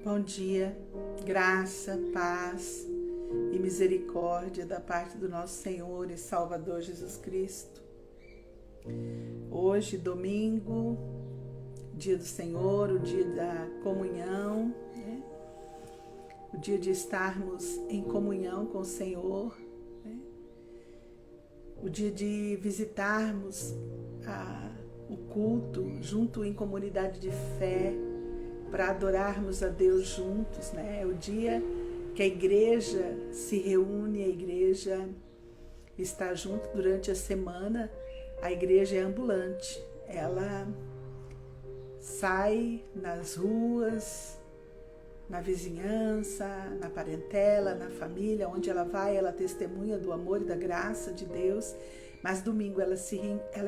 Bom dia, graça, paz e misericórdia da parte do nosso Senhor e Salvador Jesus Cristo. Hoje, domingo, dia do Senhor, o dia da comunhão, né? O dia de estarmos em comunhão com o Senhor, né? O dia de visitarmos o culto junto em comunidade de fé, para adorarmos a Deus juntos, né? É o dia que a igreja se reúne, a igreja está junto durante a semana. A igreja é ambulante, ela sai nas ruas, na vizinhança, na parentela, na família, onde ela vai, ela testemunha do amor e da graça de Deus, mas domingo ela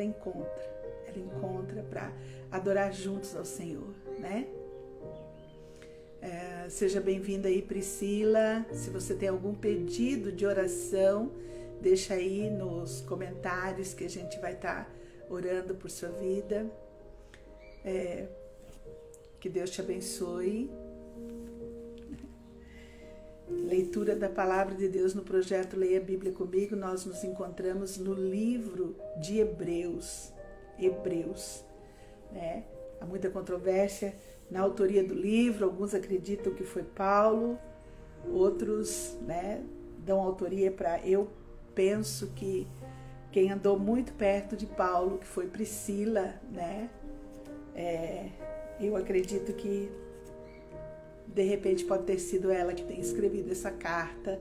encontra para adorar juntos ao Senhor, né? Seja bem-vinda aí, Priscila. Se você tem algum pedido de oração, deixa aí nos comentários que a gente vai estar orando por sua vida. Que Deus te abençoe. Leitura da Palavra de Deus no projeto Leia a Bíblia Comigo. Nós nos encontramos no livro de Hebreus, né? Há muita controvérsia na autoria do livro. Alguns acreditam que foi Paulo, outros, né, dão autoria para... Eu penso que quem andou muito perto de Paulo, que foi Priscila, né? Eu acredito que de repente pode ter sido ela que tem escrevido essa carta.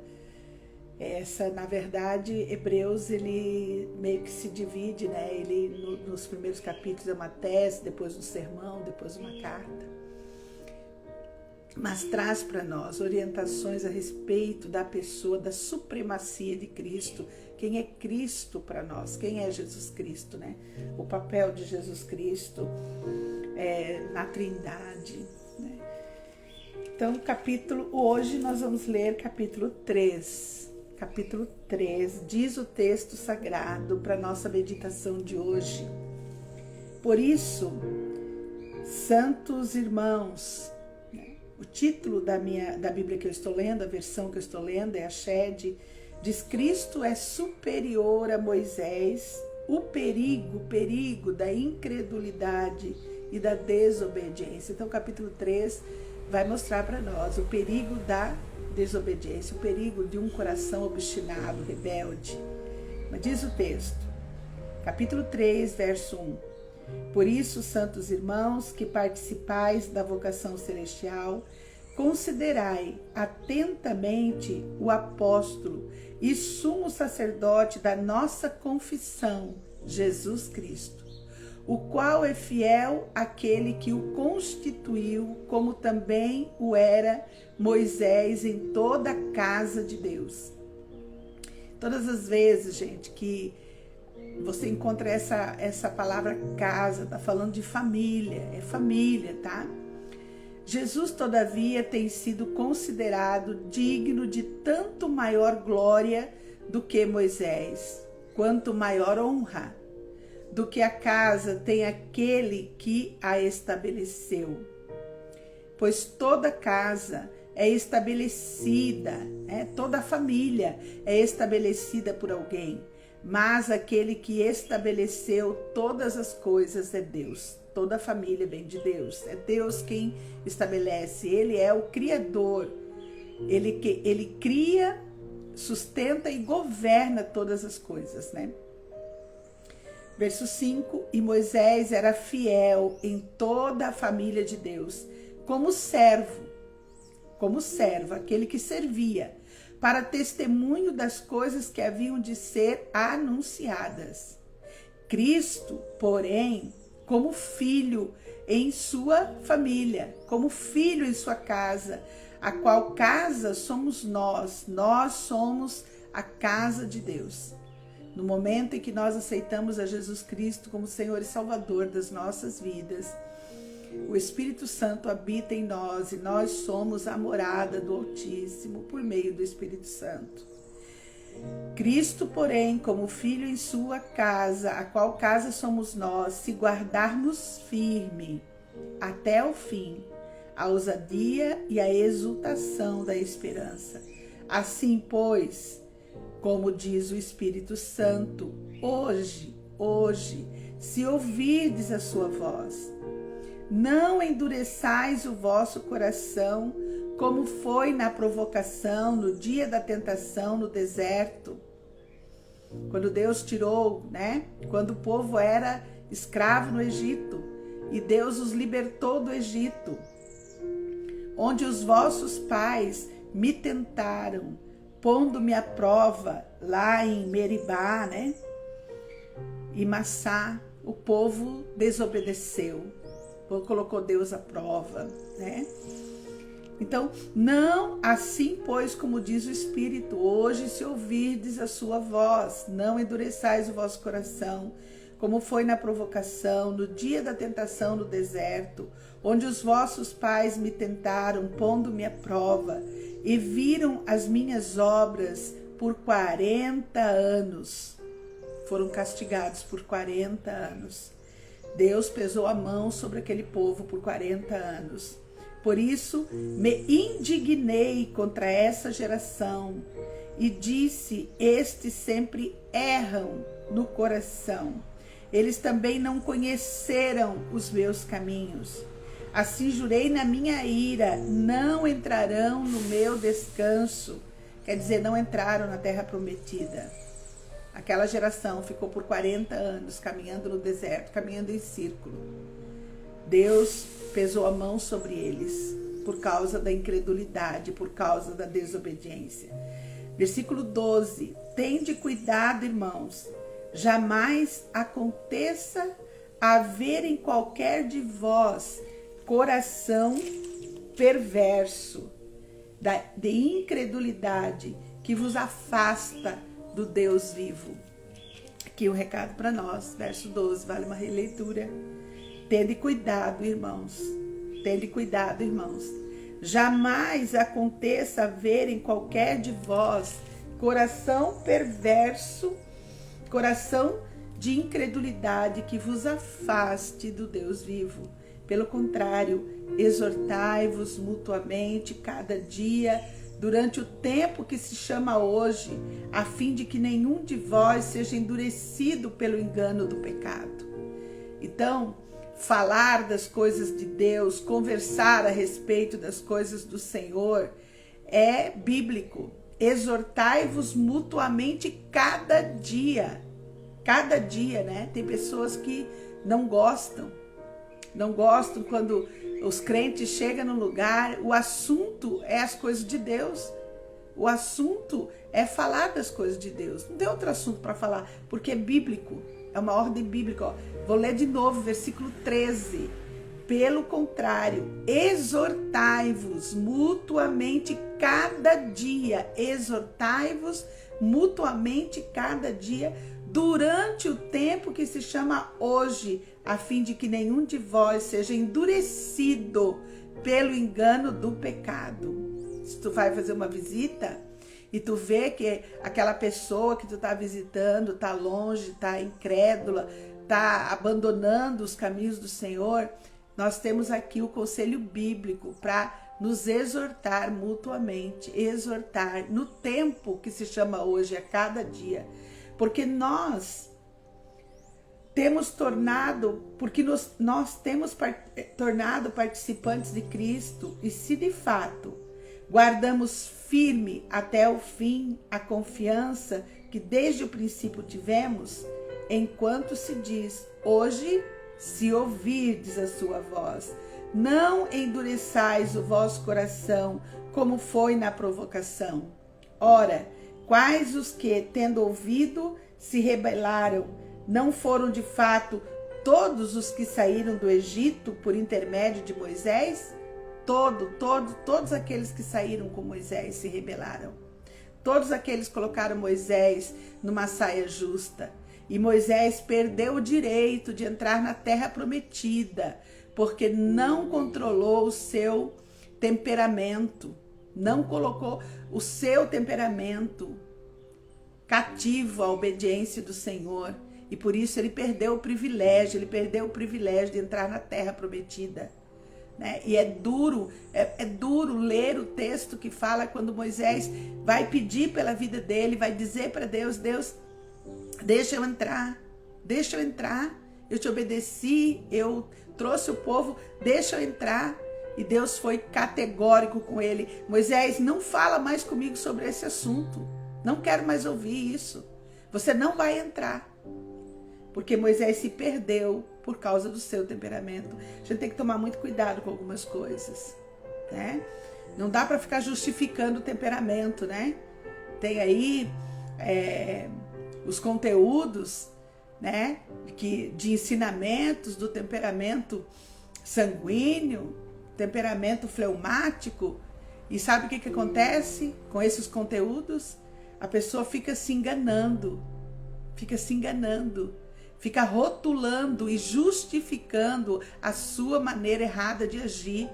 Na verdade, Hebreus, ele meio que se divide, né? Ele nos primeiros capítulos é uma tese, depois um sermão, depois uma carta. Mas traz para nós orientações a respeito da pessoa, da supremacia de Cristo. Quem é Cristo para nós? Quem é Jesus Cristo, né? O papel de Jesus Cristo na Trindade, né? Então, hoje nós vamos ler capítulo 3. Capítulo 3, diz o texto sagrado para nossa meditação de hoje. Por isso, santos irmãos, o título da Bíblia que eu estou lendo, a versão que eu estou lendo é a Shed, diz: Cristo é superior a Moisés, o perigo da incredulidade e da desobediência. Então, capítulo 3 vai mostrar para nós o perigo da desobediência, o perigo de um coração obstinado, rebelde. Mas diz o texto, capítulo 3, verso 1: Por isso, santos irmãos, que participais da vocação celestial, considerai atentamente o apóstolo e sumo sacerdote da nossa confissão, Jesus Cristo, o qual é fiel àquele que o constituiu, como também o era Moisés em toda a casa de Deus. Todas as vezes, gente, que você encontra essa palavra casa, tá falando de família, é família, tá? Jesus, todavia, tem sido considerado digno de tanto maior glória do que Moisés, quanto maior honra do que a casa tem aquele que a estabeleceu. Pois toda casa é estabelecida, toda a família é estabelecida por alguém, mas aquele que estabeleceu todas as coisas é Deus. Toda a família vem de Deus, é Deus quem estabelece, Ele é o Criador, Ele cria, sustenta e governa todas as coisas, né? Verso 5, e Moisés era fiel em toda a família de Deus, como servo, aquele que servia, para testemunho das coisas que haviam de ser anunciadas. Cristo, porém, como filho em sua família, como filho em sua casa, a qual casa somos nós. Nós somos a casa de Deus. No momento em que nós aceitamos a Jesus Cristo como Senhor e Salvador das nossas vidas, o Espírito Santo habita em nós e nós somos a morada do Altíssimo por meio do Espírito Santo. Cristo, porém, como filho em sua casa, a qual casa somos nós, se guardarmos firme até o fim, a ousadia e a exultação da esperança. Assim, pois, como diz o Espírito Santo, hoje, se ouvirdes a sua voz, não endureçais o vosso coração, como foi na provocação, no dia da tentação no deserto, quando Deus tirou, quando o povo era escravo no Egito, e Deus os libertou do Egito, onde os vossos pais me tentaram, pondo-me à prova, lá em Meribá, e Massá, o povo desobedeceu, colocou Deus à prova, Então, não assim, pois, como diz o Espírito, hoje se ouvirdes a sua voz, não endureçais o vosso coração, como foi na provocação, no dia da tentação no deserto, onde os vossos pais me tentaram, pondo-me à prova, e viram as minhas obras por 40 anos. Foram castigados por 40 anos. Deus pesou a mão sobre aquele povo por 40 anos. Por isso, me indignei contra essa geração e disse, estes sempre erram no coração. Eles também não conheceram os meus caminhos. Assim jurei na minha ira, não entrarão no meu descanso. Quer dizer, não entraram na terra prometida. Aquela geração ficou por 40 anos caminhando no deserto, caminhando em círculo. Deus pesou a mão sobre eles por causa da incredulidade, por causa da desobediência. Versículo 12. Tende cuidado, irmãos, jamais aconteça haver em qualquer de vós coração perverso, de incredulidade, que vos afasta do Deus vivo. Aqui um recado para nós, verso 12, vale uma releitura. Tende cuidado, irmãos. Tende cuidado, irmãos. Jamais aconteça haver em qualquer de vós coração perverso, coração de incredulidade que vos afaste do Deus vivo. Pelo contrário, exortai-vos mutuamente cada dia, durante o tempo que se chama hoje, a fim de que nenhum de vós seja endurecido pelo engano do pecado. Então, falar das coisas de Deus, conversar a respeito das coisas do Senhor é bíblico. Exortai-vos mutuamente cada dia. Cada dia, Tem pessoas que não gostam quando os crentes chegam no lugar, o assunto é as coisas de Deus. O assunto é falar das coisas de Deus. Não tem outro assunto para falar, porque é bíblico. É uma ordem bíblica. Vou ler de novo, versículo 13. Pelo contrário, exortai-vos mutuamente cada dia. Exortai-vos mutuamente cada dia, durante o tempo que se chama hoje, a fim de que nenhum de vós seja endurecido pelo engano do pecado. Se tu vai fazer uma visita e tu vê que aquela pessoa que tu está visitando está longe, está incrédula, está abandonando os caminhos do Senhor, nós temos aqui o conselho bíblico para nos exortar mutuamente, exortar no tempo que se chama hoje, a cada dia, porque nós temos tornado participantes de Cristo, e se de fato guardamos firme até o fim a confiança que desde o princípio tivemos, enquanto se diz, hoje, se ouvirdes a sua voz, não endureçais o vosso coração, como foi na provocação. Ora, quais os que, tendo ouvido, se rebelaram, não foram de fato todos os que saíram do Egito por intermédio de Moisés, todos aqueles que saíram com Moisés se rebelaram. Todos aqueles colocaram Moisés numa saia justa. E Moisés perdeu o direito de entrar na terra prometida, porque não controlou o seu temperamento, não colocou o seu temperamento cativo à obediência do Senhor. E por isso ele perdeu o privilégio de entrar na terra prometida. Né? E é duro ler o texto que fala quando Moisés vai pedir pela vida dele, vai dizer para Deus, Deus, deixa eu entrar, eu te obedeci, eu trouxe o povo, deixa eu entrar. E Deus foi categórico com ele, Moisés, não fala mais comigo sobre esse assunto, não quero mais ouvir isso, você não vai entrar. Porque Moisés se perdeu por causa do seu temperamento. A gente tem que tomar muito cuidado com algumas coisas, né? Não dá para ficar justificando o temperamento, né? Tem aí os conteúdos, né? De ensinamentos do temperamento sanguíneo, temperamento fleumático. E sabe o que acontece com esses conteúdos? A pessoa fica se enganando, fica rotulando e justificando a sua maneira errada de agir,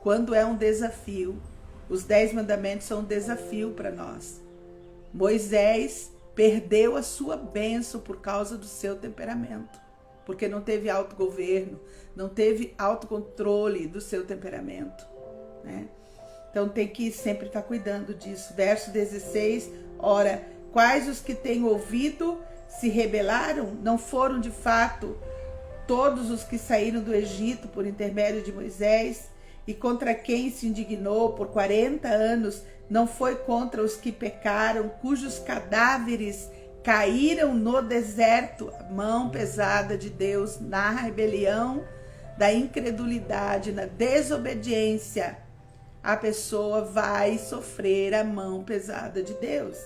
quando é um desafio. Os 10 mandamentos são um desafio para nós. Moisés perdeu a sua bênção por causa do seu temperamento, porque não teve autogoverno, não teve autocontrole do seu temperamento, né? Então tem que sempre estar cuidando disso. Verso 16, ora, quais os que têm ouvido se rebelaram? Não foram de fato todos os que saíram do Egito por intermédio de Moisés? E contra quem se indignou por 40 anos, não foi contra os que pecaram, cujos cadáveres caíram no deserto? A mão pesada de Deus na rebelião, da incredulidade, na desobediência, a pessoa vai sofrer a mão pesada de Deus.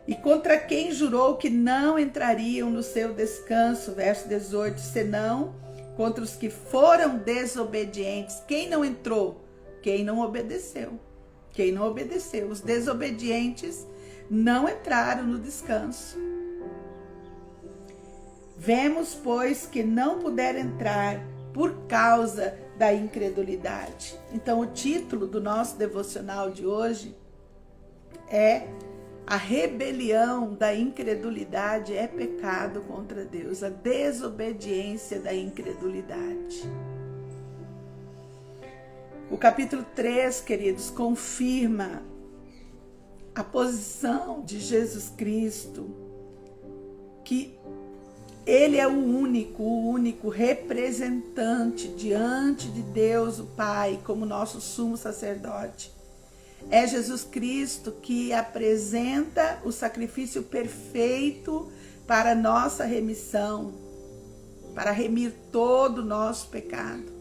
E contra quem jurou que não entrariam no seu descanso, verso 18, senão contra os que foram desobedientes. Quem não entrou? Quem não obedeceu. Quem não obedeceu. Os desobedientes não entraram no descanso. Vemos, pois, que não puderam entrar por causa da incredulidade. Então, o título do nosso devocional de hoje é: a rebelião da incredulidade é pecado contra Deus. A desobediência da incredulidade. O capítulo 3, queridos, confirma a posição de Jesus Cristo, que Ele é o único representante diante de Deus, o Pai, como nosso sumo sacerdote. É Jesus Cristo que apresenta o sacrifício perfeito para nossa remissão, para remir todo o nosso pecado.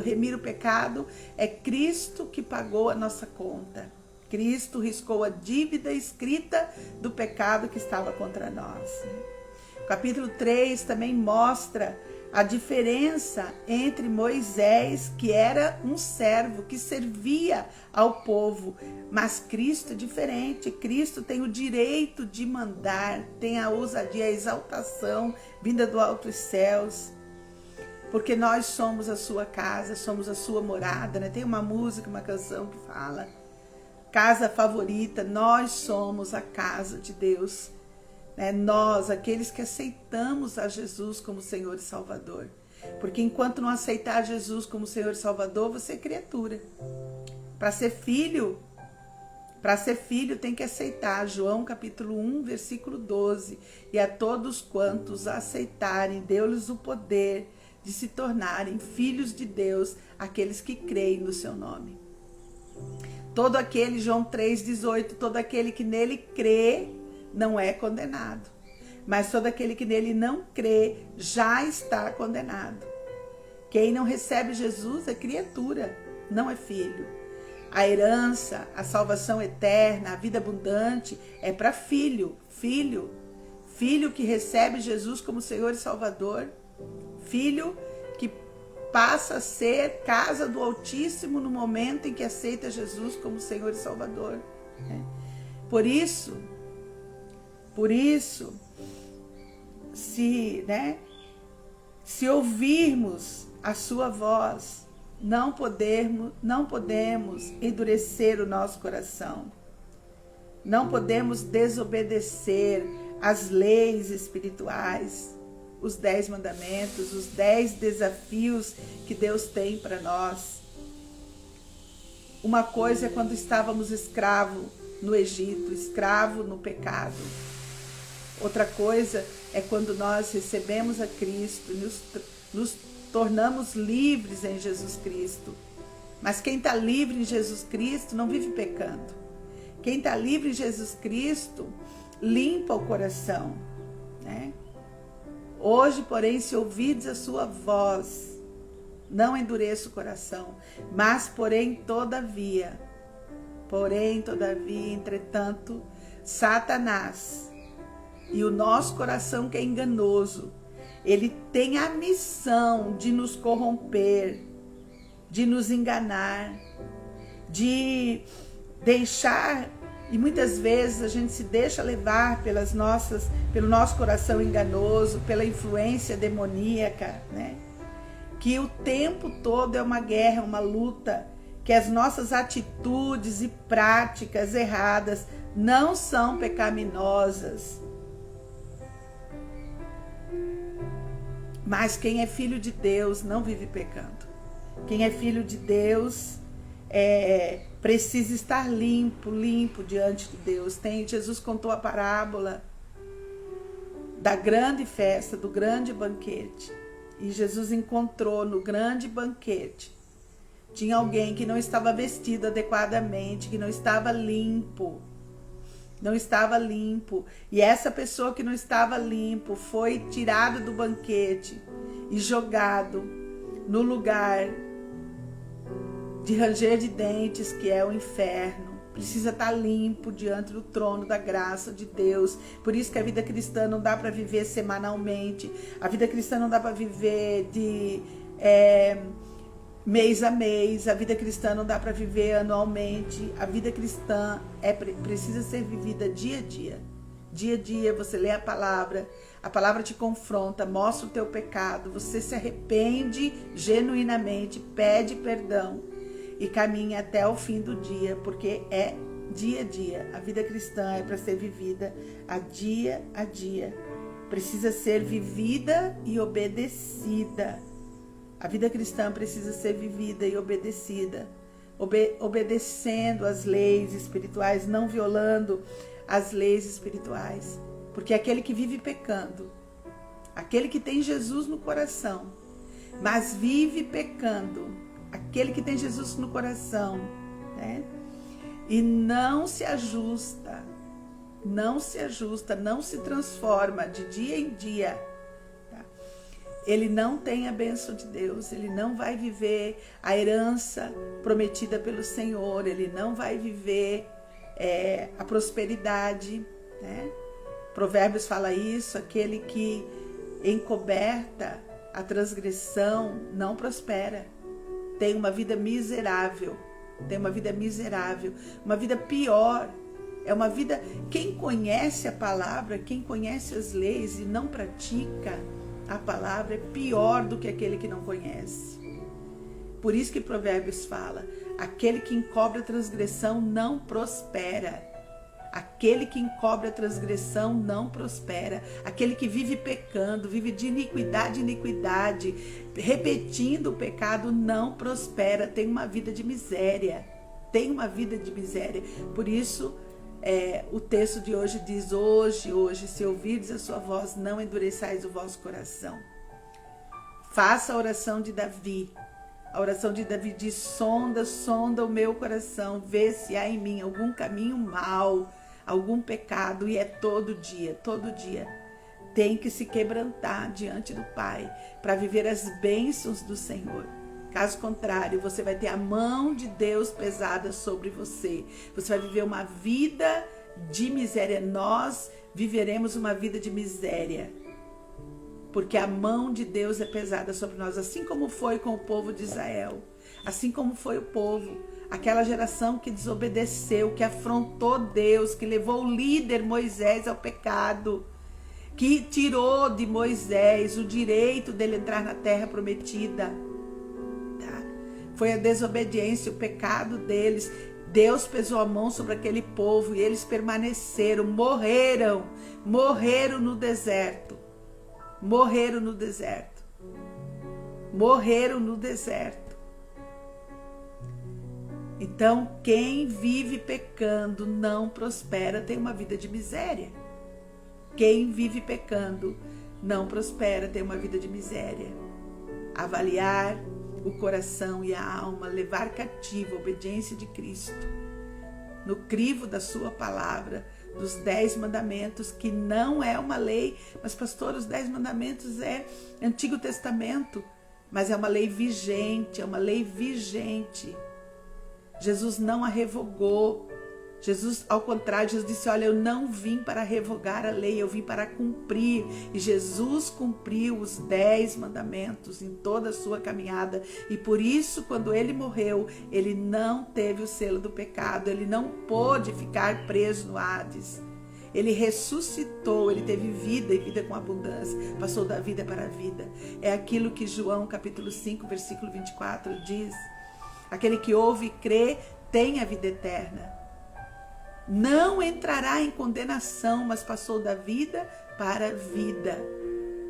Remir o pecado é Cristo que pagou a nossa conta. Cristo riscou a dívida escrita do pecado que estava contra nós. O capítulo 3 também mostra a diferença entre Moisés, que era um servo que servia ao povo, mas Cristo é diferente. Cristo tem o direito de mandar, tem a ousadia, a exaltação vinda do alto dos céus, porque nós somos a sua casa, somos a sua morada, né? Tem uma música, uma canção que fala: casa favorita, nós somos a casa de Deus. Nós, aqueles que aceitamos a Jesus como Senhor e Salvador. Porque enquanto não aceitar Jesus como Senhor e Salvador, você é criatura. Para ser filho tem que aceitar. João capítulo 1, versículo 12. E a todos quantos aceitarem, deu-lhes o poder de se tornarem filhos de Deus, aqueles que creem no seu nome. Todo aquele, João 3,18, todo aquele que nele crê, não é condenado, mas todo aquele que nele não crê já está condenado. Quem não recebe Jesus é criatura, não é filho. A herança, a salvação eterna, a vida abundante é para filho. filho que recebe Jesus como Senhor e Salvador, filho que passa a ser casa do Altíssimo no momento em que aceita Jesus como Senhor e Salvador. Por isso, se ouvirmos a sua voz, não podemos endurecer o nosso coração. Não podemos desobedecer as leis espirituais, os 10 mandamentos, os 10 desafios que Deus tem para nós. Uma coisa é quando estávamos escravos no Egito, escravo no pecado. Outra coisa é quando nós recebemos a Cristo e nos tornamos livres em Jesus Cristo. Mas quem está livre em Jesus Cristo não vive pecando. Quem está livre em Jesus Cristo limpa o coração, né? Hoje, porém, se ouvirdes a sua voz, não endureça o coração, mas, todavia, entretanto, Satanás e o nosso coração que é enganoso, ele tem a missão de nos corromper, de nos enganar, de deixar, e muitas vezes a gente se deixa levar pelo nosso coração enganoso, pela influência demoníaca, né? Que o tempo todo é uma guerra, uma luta, que as nossas atitudes e práticas erradas não são pecaminosas. Mas quem é filho de Deus não vive pecando. Quem é filho de Deus precisa estar limpo diante de Deus. Jesus contou a parábola da grande festa, do grande banquete. E Jesus encontrou no grande banquete, tinha alguém que não estava vestido adequadamente, que não estava limpo. E essa pessoa que não estava limpo foi tirado do banquete e jogado no lugar de ranger de dentes, que é o inferno. Precisa estar limpo diante do trono da graça de Deus. Por isso que a vida cristã não dá para viver semanalmente. A vida cristã não dá para viver de mês a mês. A vida cristã não dá para viver anualmente. A vida cristã precisa ser vivida dia a dia. Dia a dia você lê a palavra te confronta, mostra o teu pecado, você se arrepende genuinamente, pede perdão e caminha até o fim do dia, porque é dia a dia. A vida cristã é para ser vivida a dia, precisa ser vivida e obedecida. A vida cristã precisa ser vivida e obedecida, obedecendo às leis espirituais, não violando as leis espirituais, porque aquele que vive pecando, aquele que tem Jesus no coração, mas vive pecando, aquele que tem Jesus no coração, né? E não se ajusta, não se transforma de dia em dia, tá? Ele não tem a bênção de Deus, ele não vai viver a herança prometida pelo Senhor, ele não vai viver a prosperidade, né? Provérbios fala isso, aquele que encoberta a transgressão não prospera. Tem uma vida miserável, uma vida pior, é uma vida, quem conhece a palavra, quem conhece as leis e não pratica a palavra é pior do que aquele que não conhece. Por isso que Provérbios fala, aquele que encobre a transgressão não prospera. Aquele que encobre a transgressão não prospera. Aquele que vive pecando, vive de iniquidade em iniquidade, repetindo o pecado, não prospera. Tem uma vida de miséria. Por isso, o texto de hoje diz, hoje, se ouvirdes a sua voz, não endureçais o vosso coração. Faça a oração de Davi. A oração de Davi diz, sonda o meu coração, vê se há em mim algum caminho mau, algum pecado, e é todo dia. Tem que se quebrantar diante do Pai para viver as bênçãos do Senhor. Caso contrário, você vai ter a mão de Deus pesada sobre você. Você vai viver uma vida de miséria. Nós viveremos uma vida de miséria, porque a mão de Deus é pesada sobre nós, assim como foi com o povo de Israel, assim como foi o povo, aquela geração que desobedeceu, que afrontou Deus, que levou o líder Moisés ao pecado, que tirou de Moisés o direito dele entrar na terra prometida. Tá? Foi a desobediência, o pecado deles. Deus pesou a mão sobre aquele povo e eles permaneceram, morreram no deserto. Morreram no deserto. Morreram no deserto. Então, quem vive pecando não prospera, tem uma vida de miséria. Quem vive pecando não prospera, tem uma vida de miséria. Avaliar o coração e a alma, levar cativo a obediência de Cristo, no crivo da sua palavra, dos 10 mandamentos, que não é uma lei, mas pastor, os 10 mandamentos é Antigo Testamento, mas é uma lei vigente, é uma lei vigente. Jesus não a revogou. Jesus, ao contrário, Jesus disse, olha, eu não vim para revogar a lei, eu vim para cumprir. E Jesus cumpriu os 10 mandamentos em toda a sua caminhada. E por isso, quando ele morreu, ele não teve o selo do pecado, ele não pôde ficar preso no Hades. Ele ressuscitou, ele teve vida e vida com abundância, passou da vida para a vida. É aquilo que João capítulo 5, versículo 24 diz. Aquele que ouve e crê tem a vida eterna. Não entrará em condenação, mas passou da vida para a vida.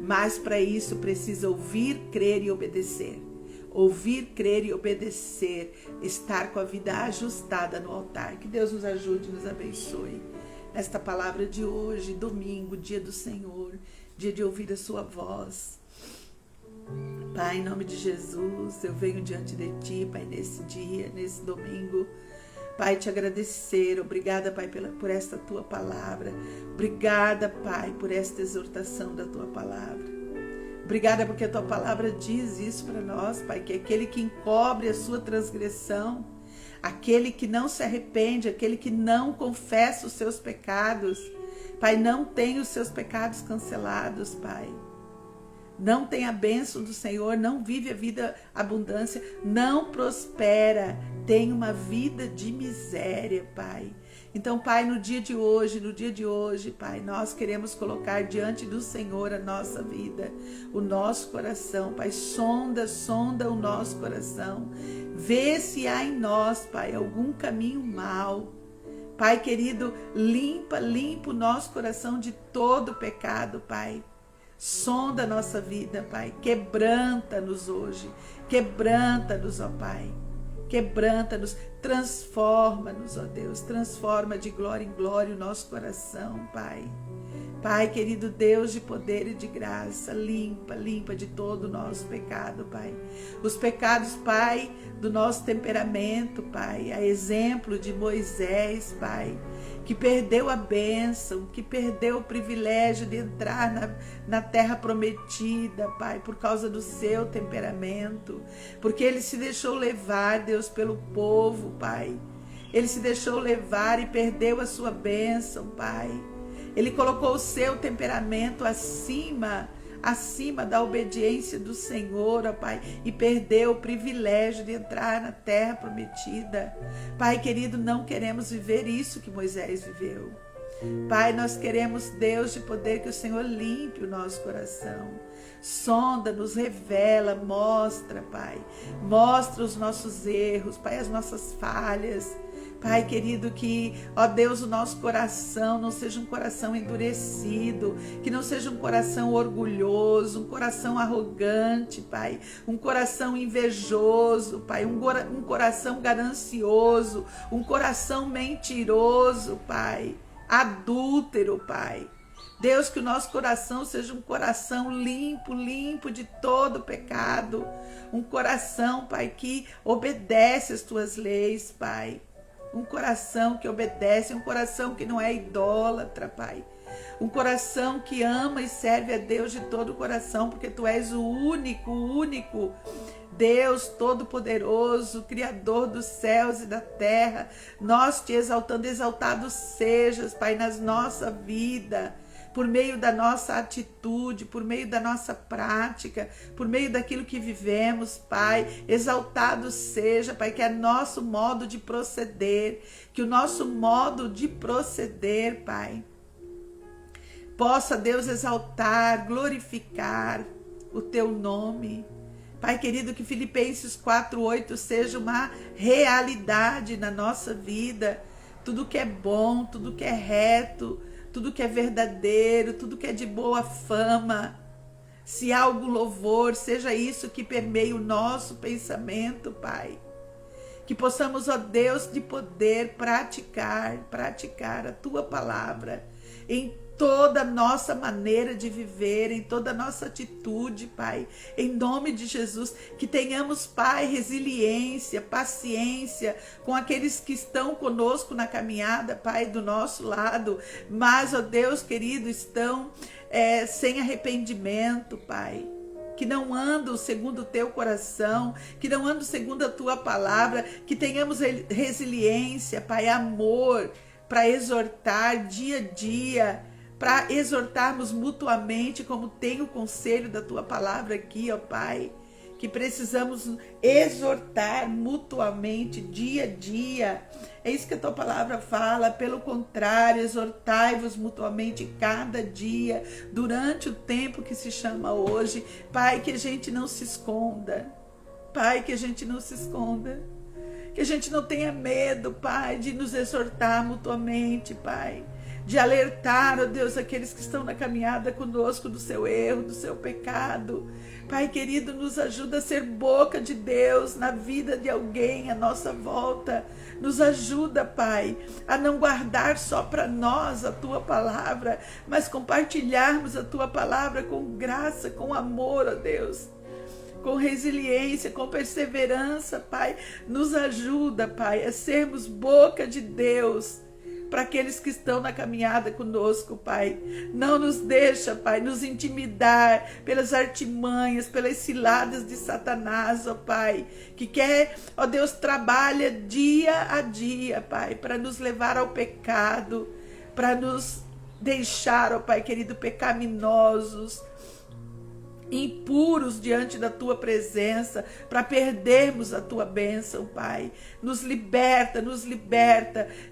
Mas para isso precisa ouvir, crer e obedecer. Ouvir, crer e obedecer. Estar com a vida ajustada no altar. Que Deus nos ajude e nos abençoe. Nesta palavra de hoje, domingo, dia do Senhor, dia de ouvir a sua voz. Pai, em nome de Jesus, eu venho diante de Ti, Pai, nesse dia, nesse domingo. Pai, te agradecer, obrigada, Pai, por esta Tua palavra. Obrigada, Pai, por esta exortação da Tua palavra. Obrigada porque a Tua palavra diz isso para nós, Pai, que aquele que encobre a sua transgressão, aquele que não se arrepende, aquele que não confessa os seus pecados, Pai, não tem os seus pecados cancelados, Pai. Não tem a bênção do Senhor, não vive a vida abundância, não prospera, tem uma vida de miséria, Pai. Então, Pai, no dia de hoje, Pai, nós queremos colocar diante do Senhor a nossa vida, o nosso coração, Pai, sonda o nosso coração, vê se há em nós, Pai, algum caminho mau. Pai querido, limpa o nosso coração de todo pecado, Pai. Sonda a nossa vida, Pai. Quebranta-nos hoje. Quebranta-nos, ó Pai. Quebranta-nos. Transforma-nos, ó Deus. Transforma de glória em glória o nosso coração, Pai. Pai, querido Deus de poder e de graça, limpa de todo o nosso pecado, Pai. Os pecados, Pai, do nosso temperamento, Pai, a exemplo de Moisés, Pai, que perdeu a bênção, que perdeu o privilégio de entrar na terra prometida, Pai, por causa do seu temperamento, porque ele se deixou levar, Deus, pelo povo, Pai. Ele se deixou levar e perdeu a sua bênção, Pai. Ele colocou o seu temperamento acima da obediência do Senhor, ó Pai, e perdeu o privilégio de entrar na terra prometida. Pai querido, não queremos viver isso que Moisés viveu. Pai, nós queremos, Deus de poder, que o Senhor limpe o nosso coração. Sonda, nos revela, mostra, Pai. Mostra os nossos erros, Pai, as nossas falhas. Pai querido, que, ó Deus, o nosso coração não seja um coração endurecido, que não seja um coração orgulhoso, um coração arrogante, Pai, um coração invejoso, Pai, um coração ganancioso, um coração mentiroso, Pai, adúltero, Pai. Deus, que o nosso coração seja um coração limpo de todo pecado, um coração, Pai, que obedece às Tuas leis, Pai. Um coração que obedece, um coração que não é idólatra, Pai. Um coração que ama e serve a Deus de todo o coração, porque Tu és o único Deus Todo-Poderoso, Criador dos céus e da terra, nós te exaltando, exaltado sejas, Pai, nas nossa vida, por meio da nossa atitude, por meio da nossa prática, por meio daquilo que vivemos, Pai, exaltado seja, Pai, que é nosso modo de proceder, que o nosso modo de proceder, Pai, possa, Deus, exaltar, glorificar o teu nome. Pai querido, que Filipenses 4:8 seja uma realidade na nossa vida. Tudo que é bom, tudo que é reto, tudo que é verdadeiro, tudo que é de boa fama, se há algum louvor, seja isso que permeie o nosso pensamento, Pai. Que possamos, ó Deus, de poder praticar a Tua palavra em toda a nossa maneira de viver, em toda a nossa atitude, Pai, em nome de Jesus, que tenhamos, Pai, resiliência, paciência com aqueles que estão conosco na caminhada, Pai, do nosso lado, mas, ó Deus querido, estão sem arrependimento, Pai, que não andam segundo o teu coração, que não andam segundo a tua palavra, que tenhamos resiliência, Pai, amor, para exortar dia a dia, para exortarmos mutuamente, como tem o conselho da tua palavra aqui, ó Pai, que precisamos exortar mutuamente dia a dia. É isso que a tua palavra fala. Pelo contrário, exortai-vos mutuamente cada dia, durante o tempo que se chama hoje. Pai, que a gente não se esconda. Pai, que a gente não se esconda. Que a gente não tenha medo, Pai, de nos exortar mutuamente, Pai. De alertar, ó Deus, aqueles que estão na caminhada conosco do seu erro, do seu pecado. Pai querido, nos ajuda a ser boca de Deus na vida de alguém à nossa volta. Nos ajuda, Pai, a não guardar só para nós a Tua palavra, mas compartilharmos a Tua palavra com graça, com amor, ó Deus. Com resiliência, com perseverança, Pai. Nos ajuda, Pai, a sermos boca de Deus para aqueles que estão na caminhada conosco, Pai. Não nos deixa, Pai, nos intimidar pelas artimanhas, pelas ciladas de Satanás, ó Pai, que quer, ó Deus, trabalha dia a dia, Pai, para nos levar ao pecado, para nos deixar, ó Pai querido, pecaminosos, impuros diante da tua presença, para perdermos a tua bênção, Pai. Nos liberta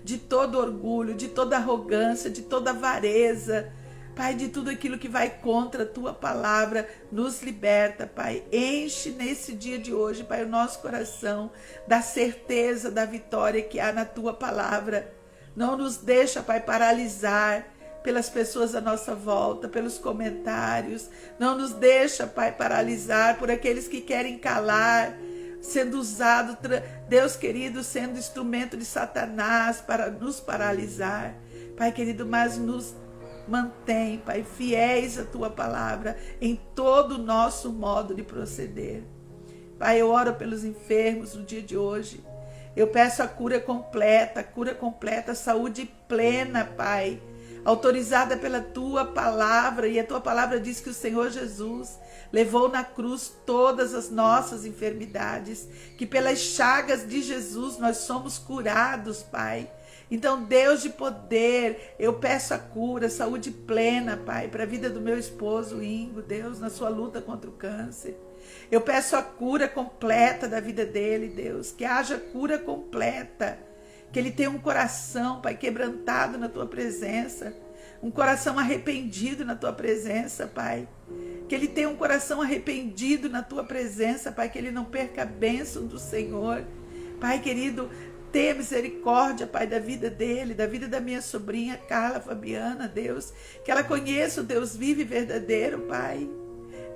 de todo orgulho, de toda arrogância, de toda avareza, Pai, de tudo aquilo que vai contra a tua palavra. Nos liberta, Pai. Enche nesse dia de hoje, Pai, o nosso coração da certeza da vitória que há na tua palavra. Não nos deixa, Pai, paralisar pelas pessoas à nossa volta, pelos comentários. Não nos deixa, Pai, paralisar por aqueles que querem calar, sendo usado, Deus querido, sendo instrumento de Satanás para nos paralisar. Pai querido, mas nos mantém, Pai, fiéis à Tua palavra em todo o nosso modo de proceder. Pai, eu oro pelos enfermos no dia de hoje. Eu peço a cura completa, saúde plena, Pai, autorizada pela Tua palavra, e a Tua palavra diz que o Senhor Jesus levou na cruz todas as nossas enfermidades, que pelas chagas de Jesus nós somos curados, Pai. Então, Deus de poder, eu peço a cura, saúde plena, Pai, para a vida do meu esposo Ingo, Deus, na sua luta contra o câncer. Eu peço a cura completa da vida dele, Deus, que haja cura completa, que ele tenha um coração, Pai, quebrantado na Tua presença, um coração arrependido na Tua presença, Pai. Que ele tenha um coração arrependido na Tua presença, Pai, que ele não perca a bênção do Senhor. Pai querido, tenha misericórdia, Pai, da vida dele, da vida da minha sobrinha Carla Fabiana, Deus. Que ela conheça o Deus vivo e verdadeiro, Pai.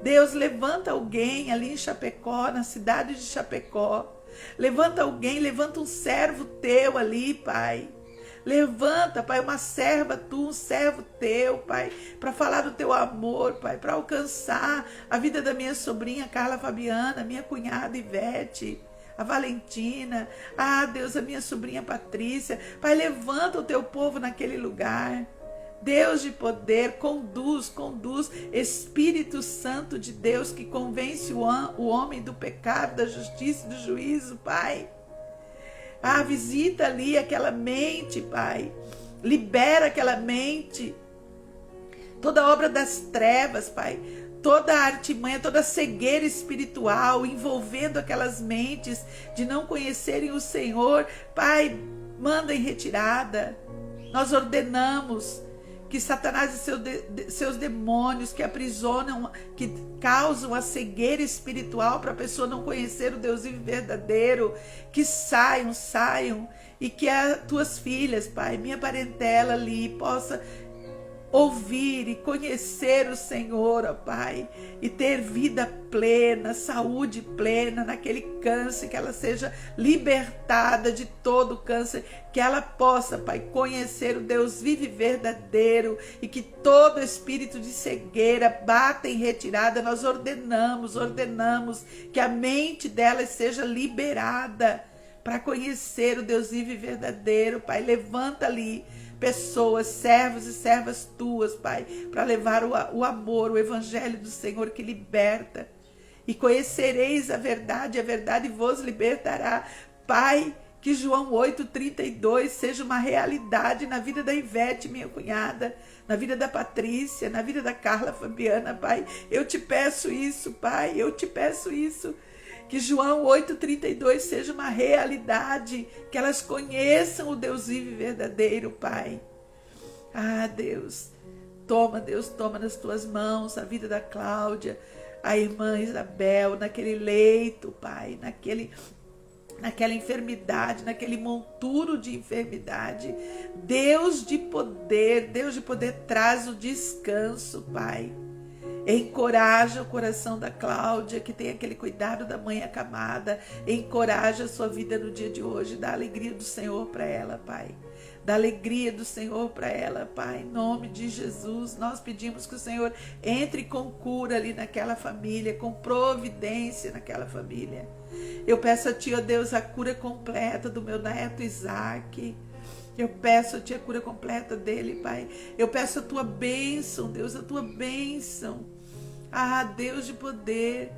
Deus, levanta alguém ali em Chapecó, na cidade de Chapecó. Levanta alguém, levanta um servo Teu ali, Pai. Levanta, Pai, uma serva Tu, um servo Teu, Pai, para falar do Teu amor, Pai, para alcançar a vida da minha sobrinha Carla Fabiana, minha cunhada Ivete, a Valentina, Deus, a minha sobrinha Patrícia. Pai, levanta o Teu povo naquele lugar. Deus de poder, conduz, Espírito Santo de Deus que convence o homem do pecado, da justiça e do juízo, Pai. Visita ali aquela mente, Pai. Libera aquela mente. Toda obra das trevas, Pai. Toda a artimanha, toda a cegueira espiritual envolvendo aquelas mentes de não conhecerem o Senhor, Pai, manda em retirada. Nós ordenamos que Satanás e seus demônios que aprisionam, que causam a cegueira espiritual para a pessoa não conhecer o Deus vivo e verdadeiro, que saiam, e que as tuas filhas, Pai, minha parentela ali, possa ouvir e conhecer o Senhor, ó Pai, e ter vida plena, saúde plena naquele câncer, que ela seja libertada de todo câncer, que ela possa, Pai, conhecer o Deus vivo e verdadeiro, e que todo espírito de cegueira bata em retirada. Nós ordenamos que a mente dela seja liberada para conhecer o Deus vivo e verdadeiro, Pai. Levanta ali pessoas, servos e servas tuas, Pai, para levar o amor, o evangelho do Senhor que liberta. E conhecereis a verdade vos libertará. Pai, que João 8,32 seja uma realidade na vida da Ivete, minha cunhada, na vida da Patrícia, na vida da Carla Fabiana, Pai. Eu te peço isso, Pai, eu te peço isso. Que João 8,32 seja uma realidade, que elas conheçam o Deus vivo e verdadeiro, Pai. Deus, toma nas tuas mãos a vida da Cláudia, a irmã Isabel, naquele leito, Pai, naquela enfermidade, naquele monturo de enfermidade. Deus de poder, traz o descanso, Pai. Encoraja o coração da Cláudia, que tem aquele cuidado da mãe acamada. Encoraja a sua vida no dia de hoje. Dá a alegria do Senhor para ela, Pai. Dá alegria do Senhor para ela, Pai. Em nome de Jesus, nós pedimos que o Senhor entre com cura ali naquela família, com providência naquela família. Eu peço a Ti, ó Deus, a cura completa do meu neto Isaac. Eu peço a Ti a cura completa dele, Pai. Eu peço a Tua bênção, Deus, a Tua bênção. Deus de poder,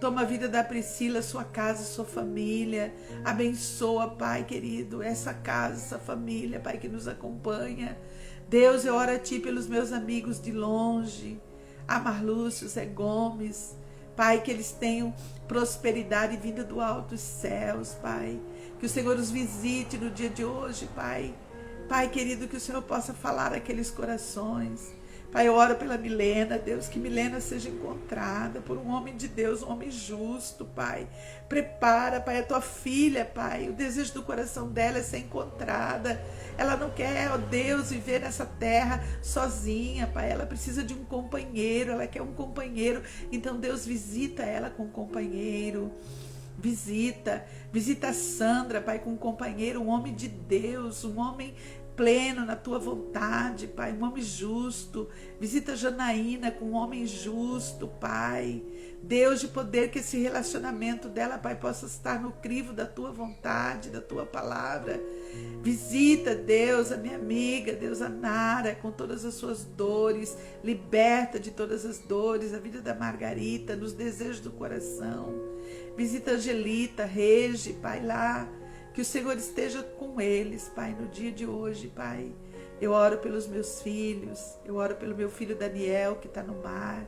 toma a vida da Priscila, sua casa, sua família. Abençoa, Pai querido, essa casa, essa família, Pai, que nos acompanha. Deus, eu oro a Ti pelos meus amigos de longe, a Marlúcio, Zé Gomes, Pai, que eles tenham prosperidade vinda do alto dos céus, Pai. Que o Senhor os visite no dia de hoje, Pai. Pai querido, que o Senhor possa falar àqueles corações. Pai, eu oro pela Milena, Deus, que Milena seja encontrada por um homem de Deus, um homem justo, Pai. Prepara, Pai, a Tua filha, Pai. O desejo do coração dela é ser encontrada. Ela não quer, ó Deus, viver nessa terra sozinha, Pai. Ela precisa de um companheiro, ela quer um companheiro. Então, Deus, visita ela com um companheiro. Visita a Sandra, Pai, com um companheiro, um homem de Deus, um homem pleno na Tua vontade, Pai, um homem justo. Visita a Janaína com um homem justo, Pai. Deus de poder, que esse relacionamento dela, Pai, possa estar no crivo da Tua vontade, da Tua palavra. Visita, Deus, a minha amiga, Deus, a Nara, com todas as suas dores. Liberta de todas as dores a vida da Margarita, nos desejos do coração. Visita a Angelita, Regi, Pai, lá. Que o Senhor esteja com eles, Pai, no dia de hoje, Pai. Eu oro pelos meus filhos, eu oro pelo meu filho Daniel, que está no mar.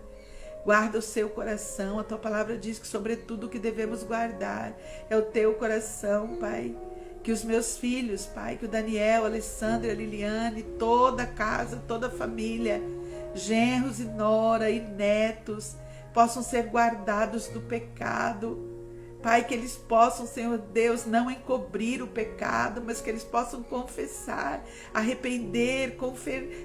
Guarda o seu coração, a Tua palavra diz que sobretudo o que devemos guardar é o Teu coração, Pai. Que os meus filhos, Pai, que o Daniel, a Alessandra, a Liliane, toda a casa, toda a família, genros e nora e netos, possam ser guardados do pecado. Pai, que eles possam, Senhor Deus, não encobrir o pecado, mas que eles possam confessar, arrepender,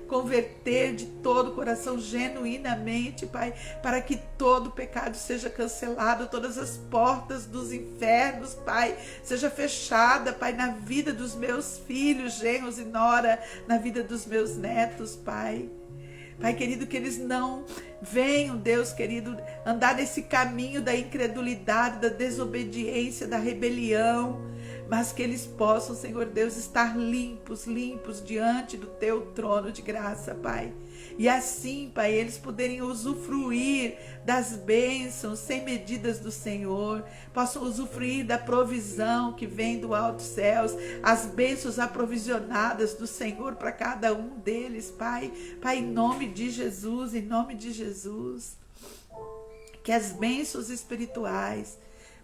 converter de todo o coração genuinamente, Pai, para que todo pecado seja cancelado, todas as portas dos infernos, Pai, seja fechada, Pai, na vida dos meus filhos, genros e nora, na vida dos meus netos, Pai. Pai querido, que eles não venham, Deus querido, andar nesse caminho da incredulidade, da desobediência, da rebelião. mas que eles possam, Senhor Deus, estar limpos diante do teu trono de graça, Pai. E assim, Pai, eles poderem usufruir das bênçãos sem medidas do Senhor, possam usufruir da provisão que vem do alto céus, as bênçãos aprovisionadas do Senhor para cada um deles, Pai. Pai, em nome de Jesus, que as bênçãos espirituais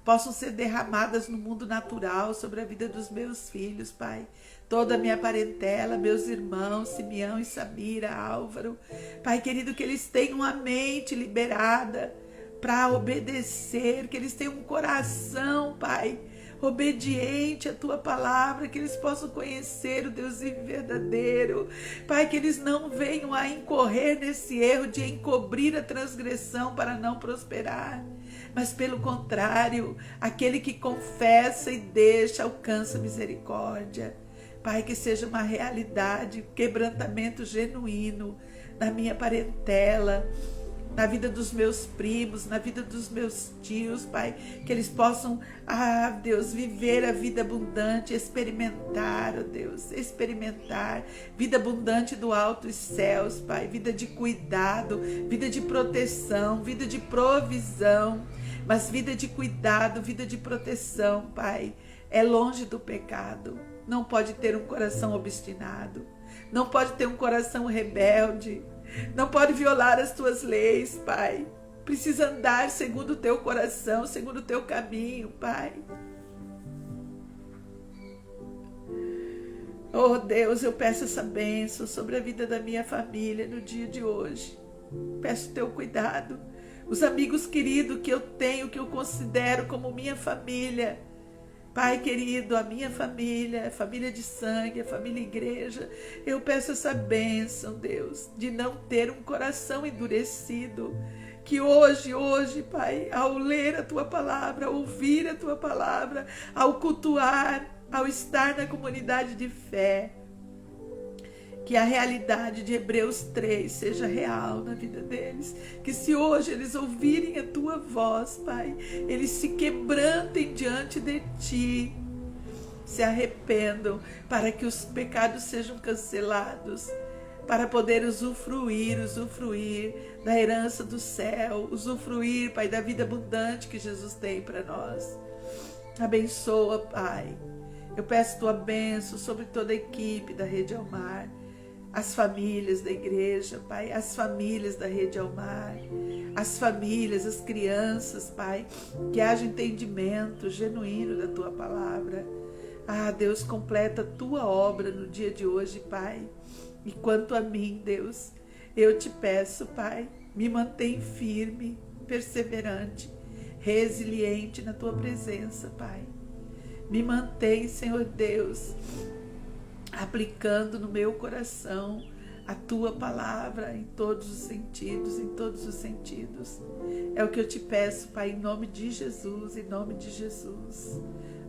possam ser derramadas no mundo natural sobre a vida dos meus filhos, Pai. Toda a minha parentela, meus irmãos, Simeão e Samira, Álvaro. Pai querido, que eles tenham a mente liberada para obedecer, que eles tenham um coração, Pai, obediente à tua palavra, que eles possam conhecer o Deus vivo e verdadeiro. Pai, que eles não venham a incorrer nesse erro de encobrir a transgressão para não prosperar, mas pelo contrário, aquele que confessa e deixa alcança misericórdia. Pai, que seja uma realidade, quebrantamento genuíno na minha parentela, na vida dos meus primos, na vida dos meus tios, Pai, que eles possam, Deus, viver a vida abundante, experimentar, Deus, experimentar vida abundante do alto e céus, Pai, vida de cuidado, vida de proteção, vida de provisão, mas vida de cuidado, vida de proteção, Pai, é longe do pecado. Não pode ter um coração obstinado, não pode ter um coração rebelde, não pode violar as tuas leis, Pai. Precisa andar segundo o teu coração, segundo o teu caminho, Pai. Oh Deus, eu peço essa bênção sobre a vida da minha família no dia de hoje. Peço teu cuidado. Os amigos queridos que eu tenho, que eu considero como minha família, Pai querido, a minha família, a família de sangue, a família igreja, eu peço essa bênção, Deus, de não ter um coração endurecido, que hoje, Pai, ao ler a Tua palavra, ao ouvir a Tua palavra, ao cultuar, ao estar na comunidade de fé, que a realidade de Hebreus 3 seja real na vida deles. Que se hoje eles ouvirem a Tua voz, Pai, eles se quebrantem diante de Ti, se arrependam para que os pecados sejam cancelados, para poder usufruir da herança do céu, usufruir, Pai, da vida abundante que Jesus tem para nós. Abençoa, Pai. Eu peço Tua bênção sobre toda a equipe da Rede Almar, as famílias da igreja, Pai, as famílias da Rede Almar, as famílias, as crianças, Pai, que haja entendimento genuíno da Tua palavra. Deus, completa a Tua obra no dia de hoje, Pai. E quanto a mim, Deus, eu te peço, Pai, me mantém firme, perseverante, resiliente na Tua presença, Pai. Me mantém, Senhor Deus, aplicando no meu coração a Tua palavra em todos os sentidos, É o que eu te peço, Pai, em nome de Jesus,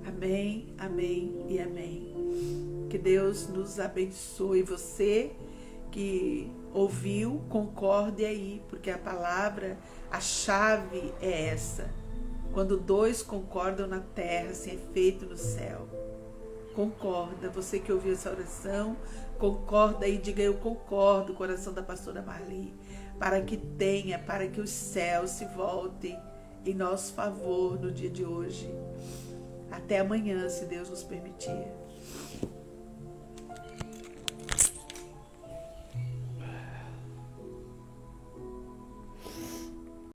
Amém, amém e amém. Que Deus nos abençoe. Você que ouviu, concorde aí, porque a palavra, a chave é essa. Quando dois concordam na terra, assim é feito no céu. Concorda, você que ouviu essa oração, concorda e diga: eu concordo, coração da pastora Marli, para que os céus se voltem em nosso favor no dia de hoje. Até amanhã, se Deus nos permitir.